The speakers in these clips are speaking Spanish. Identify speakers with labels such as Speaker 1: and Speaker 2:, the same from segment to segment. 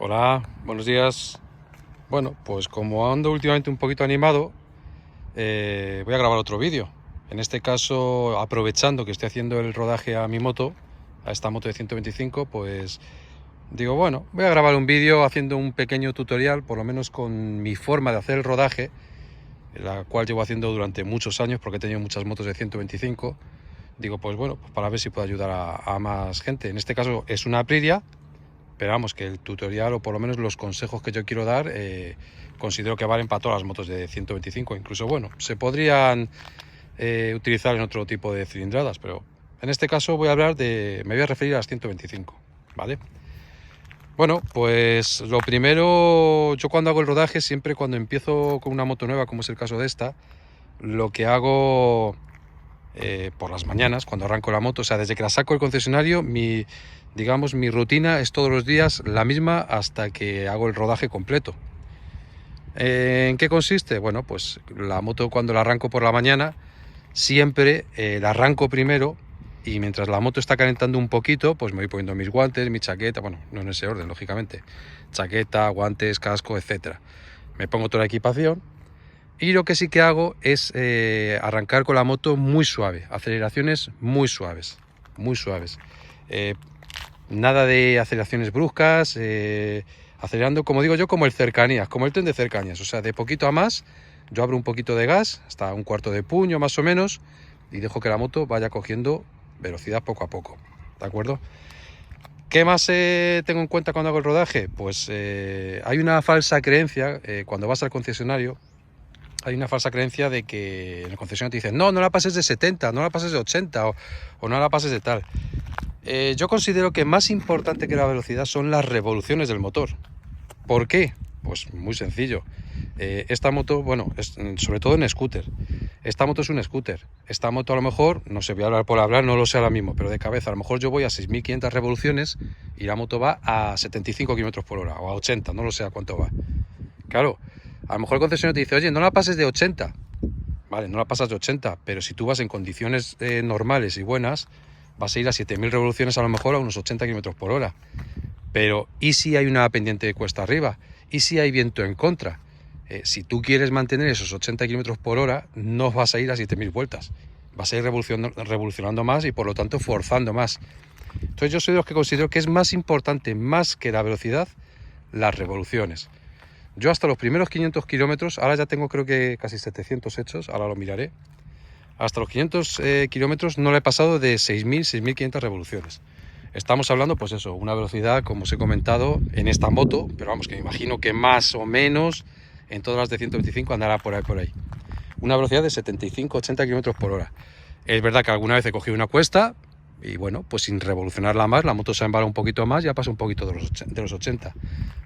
Speaker 1: Hola, buenos días. Bueno, pues como ando últimamente un poquito animado, voy a grabar otro vídeo. En este caso, aprovechando que estoy haciendo el rodaje a mi moto, a esta moto de 125, pues digo, bueno, voy a grabar un vídeo haciendo un pequeño tutorial, por lo menos con mi forma de hacer el rodaje, la cual llevo haciendo durante muchos años porque he tenido muchas motos de 125. Digo, pues bueno, pues para ver si puedo ayudar a más gente. En este caso es una Aprilia. Pero vamos, que el tutorial o por lo menos los consejos que yo quiero dar considero que valen para todas las motos de 125. Incluso, bueno, se podrían utilizar en otro tipo de cilindradas, pero en este caso me voy a referir a las 125, ¿vale? Bueno, pues lo primero, yo cuando hago el rodaje, siempre cuando empiezo con una moto nueva, como es el caso de esta, lo que hago por las mañanas, cuando arranco la moto, o sea, desde que la saco del concesionario, digamos, mi rutina es todos los días la misma hasta que hago el rodaje completo. ¿En qué consiste? Bueno, pues la moto cuando la arranco por la mañana, siempre la arranco primero y mientras la moto está calentando un poquito, pues me voy poniendo mis guantes, mi chaqueta, bueno, no en ese orden, lógicamente, chaqueta, guantes, casco, etcétera. Me pongo toda la equipación. Y lo que sí que hago es arrancar con la moto muy suave, aceleraciones muy suaves, muy suaves. Nada de aceleraciones bruscas, acelerando, como digo yo, como el cercanías, como el tren de cercanías, o sea, de poquito a más. Yo abro un poquito de gas, hasta un cuarto de puño más o menos, y dejo que la moto vaya cogiendo velocidad poco a poco, ¿de acuerdo? ¿Qué más tengo en cuenta cuando hago el rodaje? Pues hay una falsa creencia cuando vas al concesionario. Hay una falsa creencia de que en el concesionario te dicen, no la pases de 70, no la pases de 80 o no la pases de tal. Yo considero que más importante que la velocidad son las revoluciones del motor. ¿Por qué? Pues muy sencillo. Esta moto, bueno, sobre todo en scooter. Esta moto es un scooter. Esta moto a lo mejor, no sé, voy a hablar por hablar, no lo sé ahora mismo, pero de cabeza, a lo mejor yo voy a 6.500 revoluciones y la moto va a 75 km por hora o a 80, no lo sé a cuánto va. Claro, a lo mejor el concesionario te dice, oye, no la pases de 80. Vale, no la pasas de 80, pero si tú vas en condiciones normales y buenas, vas a ir a 7.000 revoluciones a lo mejor a unos 80 km por hora. Pero, ¿y si hay una pendiente de cuesta arriba? ¿Y si hay viento en contra? Si tú quieres mantener esos 80 km por hora, no vas a ir a 7.000 vueltas. Vas a ir revolucionando más y por lo tanto forzando más. Entonces yo soy de los que considero que es más importante, más que la velocidad, las revoluciones. Yo hasta los primeros 500 kilómetros, ahora ya tengo creo que casi 700 hechos, ahora lo miraré. Hasta los 500 kilómetros no le he pasado de 6.000, 6.500 revoluciones. Estamos hablando, pues eso, una velocidad, como os he comentado, en esta moto, pero vamos, que me imagino que más o menos en todas las de 125 andará por ahí. Una velocidad de 75, 80 kilómetros por hora. Es verdad que alguna vez he cogido una cuesta y bueno, pues sin revolucionarla más, la moto se embala un poquito más, ya pasa un poquito de los 80.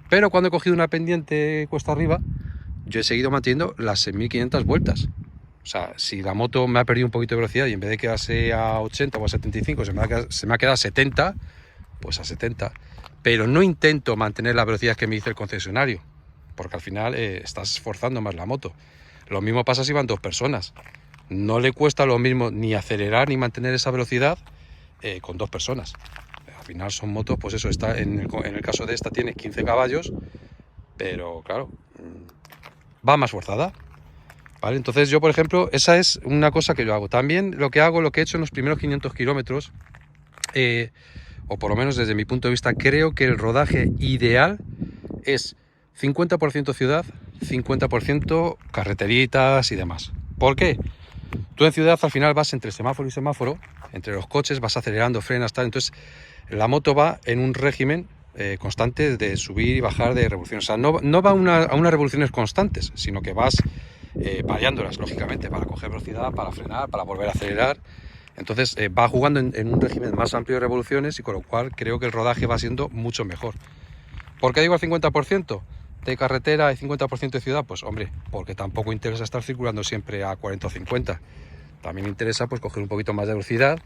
Speaker 1: Pero cuando he cogido una pendiente cuesta arriba, yo he seguido manteniendo las 6.500 vueltas. O sea, si la moto me ha perdido un poquito de velocidad y en vez de quedarse a 80 o a 75 se me ha quedado a 70, pues a 70. Pero no intento mantener la velocidad que me dice el concesionario, porque al final estás esforzando más la moto. Lo mismo pasa si van dos personas. No le cuesta lo mismo ni acelerar ni mantener esa velocidad con dos personas. Al final son motos, pues eso, está en el caso de esta tiene 15 caballos, pero claro, va más forzada. ¿Vale? Entonces yo, por ejemplo, esa es una cosa que yo hago. También lo que he hecho en los primeros 500 kilómetros, o por lo menos desde mi punto de vista, creo que el rodaje ideal es 50% ciudad, 50% carreteritas y demás. ¿Por qué? Tú en ciudad al final vas entre semáforo y semáforo, entre los coches, vas acelerando, frenas, tal. Entonces la moto va en un régimen constante de subir y bajar de revoluciones. O sea, no va a unas revoluciones constantes, sino que vas variándolas, lógicamente, para coger velocidad, para frenar, para volver a acelerar. Entonces va jugando en un régimen más amplio de revoluciones y con lo cual creo que el rodaje va siendo mucho mejor. ¿Por qué digo el 50% de carretera y 50% de ciudad? Pues hombre, porque tampoco interesa estar circulando siempre a 40 o 50. También interesa pues coger un poquito más de velocidad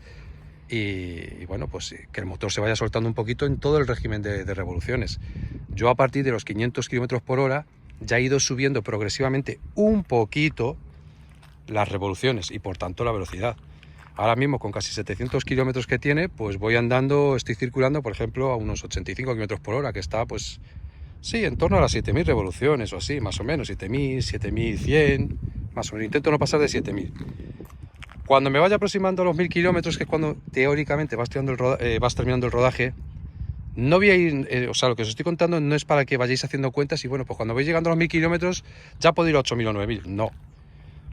Speaker 1: y bueno, pues que el motor se vaya soltando un poquito en todo el régimen de revoluciones. Yo a partir de los 500 km por hora ya he ido subiendo progresivamente un poquito las revoluciones y por tanto la velocidad. Ahora mismo con casi 700 kilómetros que tiene, pues voy andando, estoy circulando por ejemplo a unos 85 km por hora, que está pues Sí, en torno a las 7000 revoluciones o así, más o menos, 7000, 7100, más o menos. Intento no pasar de 7000. Cuando me vaya aproximando a los 1000 kilómetros, que es cuando teóricamente vas terminando el rodaje, no voy a ir, o sea, lo que os estoy contando no es para que vayáis haciendo cuentas y bueno, pues cuando vais llegando a los 1000 kilómetros ya puedo ir a 8000 o 9000. No,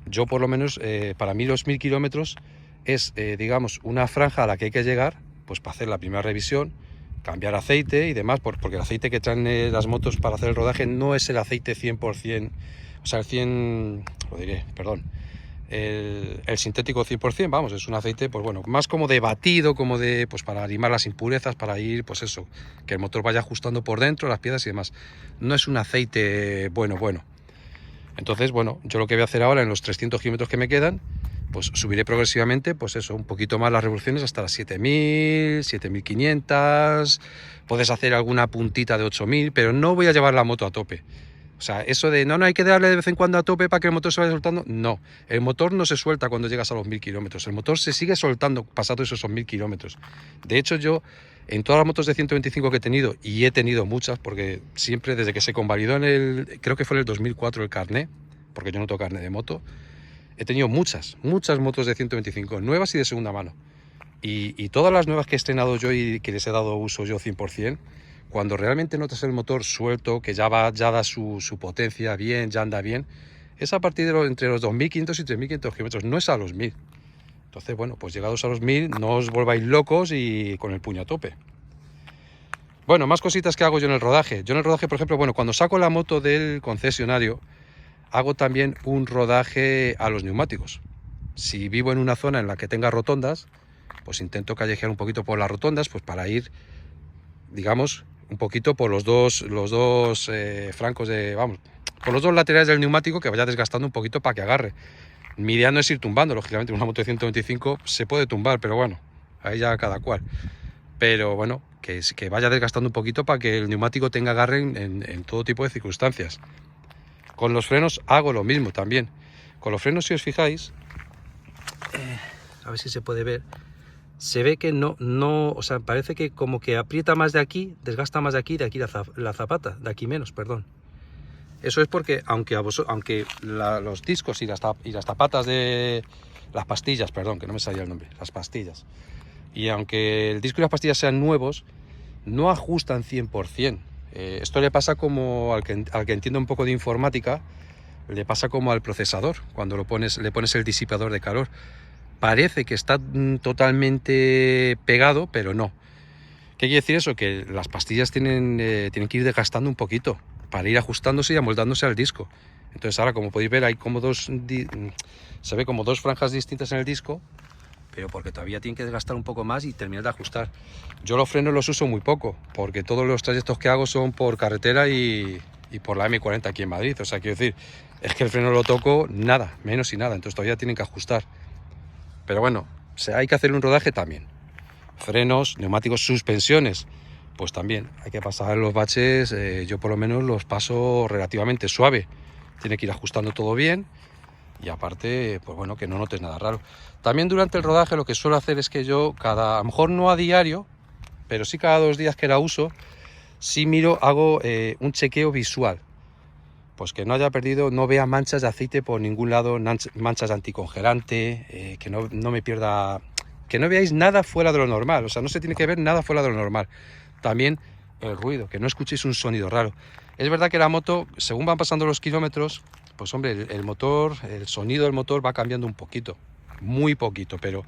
Speaker 1: yo por lo menos, para mí los 1000 kilómetros es, digamos, una franja a la que hay que llegar, pues para hacer la primera revisión, cambiar aceite y demás, porque el aceite que traen las motos para hacer el rodaje no es el aceite 100%, o sea, el 100, lo diré, perdón, el sintético 100%, vamos, es un aceite, pues bueno, más como de batido, como de, pues para limar las impurezas, para ir, pues eso, que el motor vaya ajustando por dentro, las piezas y demás. No es un aceite bueno. Entonces, bueno, yo lo que voy a hacer ahora en los 300 kilómetros que me quedan, pues subiré progresivamente, pues eso, un poquito más las revoluciones hasta las 7000, 7500, puedes hacer alguna puntita de 8000, pero no voy a llevar la moto a tope. O sea, eso de no hay que darle de vez en cuando a tope para que el motor se vaya soltando, no. El motor no se suelta cuando llegas a los 1000 kilómetros, el motor se sigue soltando pasado esos 1000 kilómetros. De hecho, yo en todas las motos de 125 que he tenido, y he tenido muchas, porque siempre desde que se convalidó creo que fue en el 2004 el carné, porque yo no tengo carné de moto, he tenido muchas motos de 125, nuevas y de segunda mano. Y todas las nuevas que he estrenado yo y que les he dado uso yo 100%, cuando realmente notas el motor suelto, que ya da su potencia bien, ya anda bien, es a partir de entre los 2500 y 3500 kilómetros, no es a los 1000. Entonces, bueno, pues llegados a los 1000, no os volváis locos y con el puño a tope. Bueno, más cositas que hago yo en el rodaje. Yo en el rodaje, por ejemplo, bueno, cuando saco la moto del concesionario, hago también un rodaje a los neumáticos. Si vivo en una zona en la que tenga rotondas, pues intento callejear un poquito por las rotondas, pues para ir, digamos, un poquito por los dos francos vamos, por los dos laterales del neumático, que vaya desgastando un poquito para que agarre. Mi idea no es ir tumbando, lógicamente una moto de 125 se puede tumbar, pero bueno, ahí ya cada cual. Pero bueno, que vaya desgastando un poquito para que el neumático tenga agarre en todo tipo de circunstancias. Con los frenos hago lo mismo también. Con los frenos, si os fijáis, a ver si se puede ver, se ve que no, o sea, parece que como que aprieta más de aquí, desgasta más de aquí la zapata, de aquí menos, perdón. Eso es porque aunque los discos y las tapatas de las pastillas, perdón, que no me salía el nombre, las pastillas, y aunque el disco y las pastillas sean nuevos, no ajustan 100%. Esto le pasa como al que entiende un poco de informática, le pasa como al procesador, cuando le pones el disipador de calor. Parece que está totalmente pegado, pero no. ¿Qué quiere decir eso? Que las pastillas tienen que ir desgastando un poquito para ir ajustándose y amoldándose al disco. Entonces ahora, como podéis ver, hay como se ve como dos franjas distintas en el disco, pero porque todavía tienen que desgastar un poco más y terminar de ajustar. Yo los frenos los uso muy poco, porque todos los trayectos que hago son por carretera y por la M40 aquí en Madrid. O sea, quiero decir, es que el freno lo toco nada, menos y nada, entonces todavía tienen que ajustar. Pero bueno, hay que hacer un rodaje también. Frenos, neumáticos, suspensiones, pues también hay que pasar los baches. Yo por lo menos los paso relativamente suave. Tiene que ir ajustando todo bien y aparte, pues bueno, que no notes nada raro. También durante el rodaje lo que suelo hacer es que yo a lo mejor no a diario, pero sí cada 2 días que la uso, sí hago un chequeo visual. Pues que no haya perdido, no vea manchas de aceite por ningún lado, manchas de anticongelante, que no me pierda, que no veáis nada fuera de lo normal. O sea, no se tiene que ver nada fuera de lo normal. También el ruido, que no escuchéis un sonido raro. Es verdad que la moto, según van pasando los kilómetros, pues hombre, el sonido del motor va cambiando un poquito, muy poquito, pero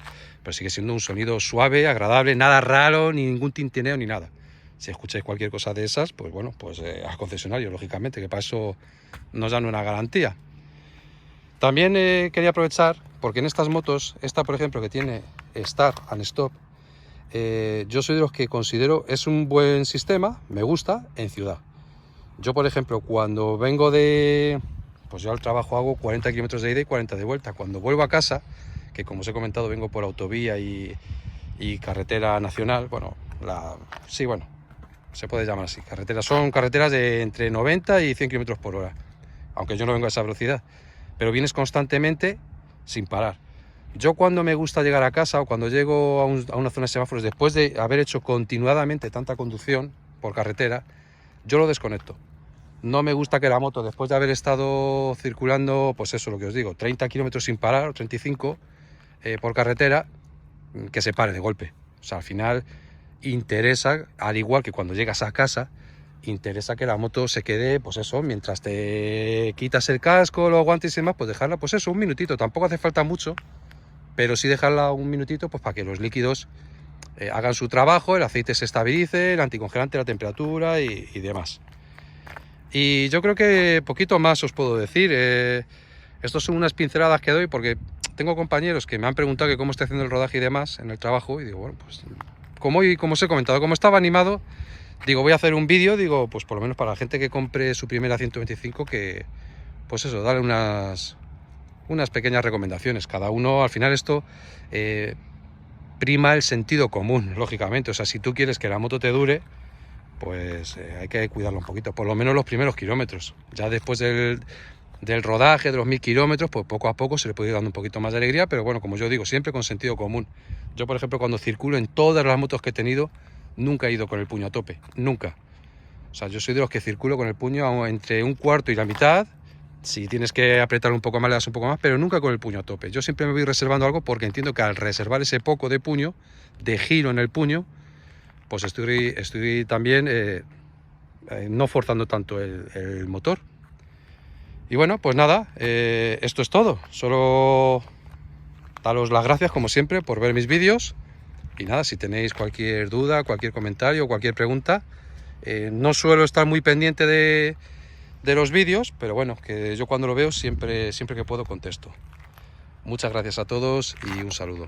Speaker 1: sigue siendo un sonido suave, agradable, nada raro, ni ningún tintineo ni nada. Si escucháis cualquier cosa de esas, pues bueno, pues al concesionario, lógicamente, que para eso nos dan una garantía. También quería aprovechar, porque en estas motos, esta por ejemplo que tiene Start and Stop, yo soy de los que considero es un buen sistema, me gusta en ciudad. Yo por ejemplo, cuando vengo pues yo al trabajo hago 40 kilómetros de ida y 40 de vuelta. Cuando vuelvo a casa, que como os he comentado vengo por autovía y carretera nacional, sí, se puede llamar así, son carreteras de entre 90 y 100 kilómetros por hora, aunque yo no vengo a esa velocidad, pero vienes constantemente sin parar. Yo cuando me gusta llegar a casa o cuando llego a una zona de semáforos, después de haber hecho continuadamente tanta conducción por carretera, yo lo desconecto. No me gusta que la moto, después de haber estado circulando, pues eso, lo que os digo, 30 kilómetros sin parar, o 35 por carretera, que se pare de golpe. O sea, al final interesa, al igual que cuando llegas a casa, interesa que la moto se quede, pues eso, mientras te quitas el casco, los guantes y demás, pues dejarla, pues eso, un minutito. Tampoco hace falta mucho, pero sí dejarla un minutito, pues para que los líquidos hagan su trabajo, el aceite se estabilice, el anticongelante, la temperatura y demás. Y yo creo que poquito más os puedo decir. Estos son unas pinceladas que doy porque tengo compañeros que me han preguntado que cómo estoy haciendo el rodaje y demás en el trabajo, y digo, bueno, pues como os he comentado, como estaba animado, digo, voy a hacer un vídeo, digo, pues por lo menos para la gente que compre su primera 125, que pues eso, darle unas pequeñas recomendaciones. Cada uno, al final esto prima el sentido común, lógicamente. O sea, si tú quieres que la moto te dure, pues hay que cuidarlo un poquito, por lo menos los primeros kilómetros. Ya después del rodaje de los 1000 kilómetros, pues poco a poco se le puede ir dando un poquito más de alegría, pero bueno, como yo digo, siempre con sentido común. Yo, por ejemplo, cuando circulo en todas las motos que he tenido, nunca he ido con el puño a tope, nunca. O sea, yo soy de los que circulo con el puño entre un cuarto y la mitad. Si tienes que apretar un poco más, le das un poco más, pero nunca con el puño a tope. Yo siempre me voy reservando algo porque entiendo que al reservar ese poco de puño, de giro en el puño, pues estoy también no forzando tanto el motor. Y bueno, pues nada, esto es todo. Solo daros las gracias, como siempre, por ver mis vídeos. Y nada, si tenéis cualquier duda, cualquier comentario, cualquier pregunta, no suelo estar muy pendiente de los vídeos, pero bueno, que yo cuando lo veo siempre que puedo contesto. Muchas gracias a todos y un saludo.